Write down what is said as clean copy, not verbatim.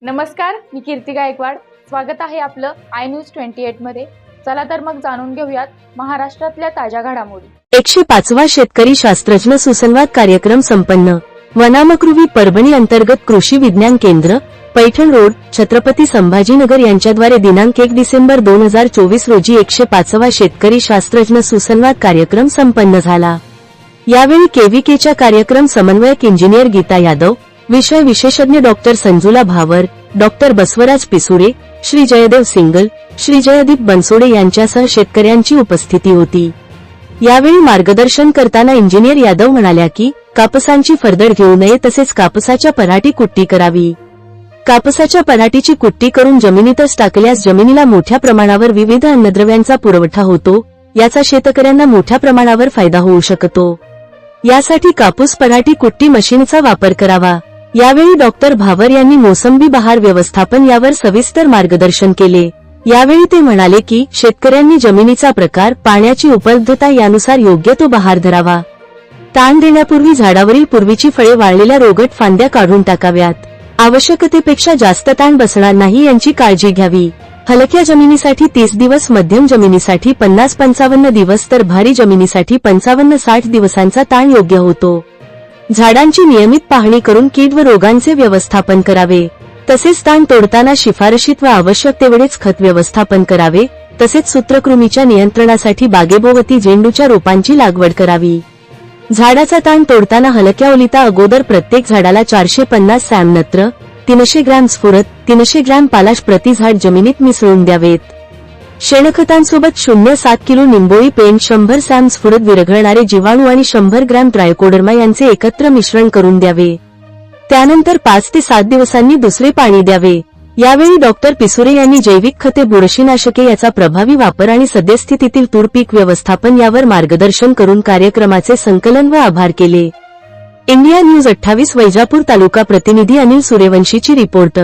नमस्कार, मी कीर्ती गायकवाड. स्वागत आहे आपलं आय न्यूज 28 मध्ये. चला तर मग जाणून घेऊयात महाराष्ट्रातल्या ताज्या घडामोडी. 105वा शेतकरी शास्त्रज्ञ सुसंवाद कार्यक्रम संपन्न. वनामकृवी परभणी अंतर्गत कृषी विज्ञान केंद्र, पैठण रोड, छत्रपती संभाजीनगर यांच्याद्वारे दिनांक 1 डिसेंबर 2024 रोजी 105वा शेतकरी शास्त्रज्ञ सुसंवाद कार्यक्रम संपन्न झाला. यावेळी केव्हीकेच्या कार्यक्रम समन्वयक इंजिनियर गीता यादव, विषय विशेषज्ञ डॉक्टर संजुला भावर, डॉक्टर बसवराज पिसुरे, श्री जयदेव सिंगल, श्री जयदीप बनसोडे यांच्यासह शेतकऱ्यांची उपस्थिती होती. यावेळी मार्गदर्शन करताना इंजिनियर यादव म्हणाल्या की कापसांची फरदड घेऊ नये, तसेच कापसाच्या पराठी कुट्टी करावी. कापसाच्या पराठीची कुट्टी करून जमिनीतच टाकल्यास जमिनीला मोठ्या प्रमाणावर विविध अन्नद्रव्यांचा पुरवठा होतो, याचा शेतकऱ्यांना मोठ्या प्रमाणावर फायदा होऊ शकतो. यासाठी कापूस पराठी कुट्टी मशीनचा वापर करावा. यावेळी डॉक्टर भावर यांनी मोसंबी बहार व्यवस्थापन यावर सविस्तर मार्गदर्शन केले. यावेळी ते म्हणाले की शेतकऱ्यांनी जमिनीचा प्रकार, पाण्याची उपलब्धता यानुसार योग्य तो बहार धरावा. ताण देण्यापूर्वी झाडावरील पूर्वीची फळे वाळलेल्या रोगट फांद्या काढून टाकाव्यात. आवश्यकतेपेक्षा जास्त ताण बसणार नाही याची काळजी घ्यावी. हलक्या जमिनीसाठी 30 दिवस, मध्यम जमिनीसाठी 50-55 दिवस तर भारी जमिनीसाठी 55-60 दिवसांचा ताण योग्य होतो. झाडांची नियमित पाहणी करून कीड व रोगांचे व्यवस्थापन करावे. तसेच ताण तोडताना शिफारशीत व आवश्यक तेवढेच खत व्यवस्थापन करावे. तसेच सूत्रकृमीच्या नियंत्रणासाठी बागेभोवती झेंडूच्या रोपांची लागवड करावी. झाडाचा ताण तोडताना हलक्या ओलिता अगोदर प्रत्येक झाडाला 450 सॅम नत्र, 300 ग्रॅम स्फुरद, 300 ग्रॅम पालाश प्रति झाड जमिनीत मिसळून द्यावेत. शेणखतांसोबत 0.7 किलो निंबोळी पेंड, 100 सॅम स्फुरद, विरघळणारे जीवाणू आणि 100 ग्रॅम ट्रायकोडर्मा यांचे एकत्र मिश्रण करून द्यावे. त्यानंतर 5 ते 7 दिवसांनी दुसरे पाणी द्यावे. यावेळी डॉक्टर पिसुरे यांनी जैविक खते, बुरशीनाशके याचा प्रभावी वापर आणि सद्यस्थितीतील तूर पीक व्यवस्थापन यावर मार्गदर्शन करून कार्यक्रमाचे संकलन व आभार केले. इंडिया न्यूज 28 वैजापूर तालुका प्रतिनिधी अनिल सूर्यवंशीची रिपोर्ट.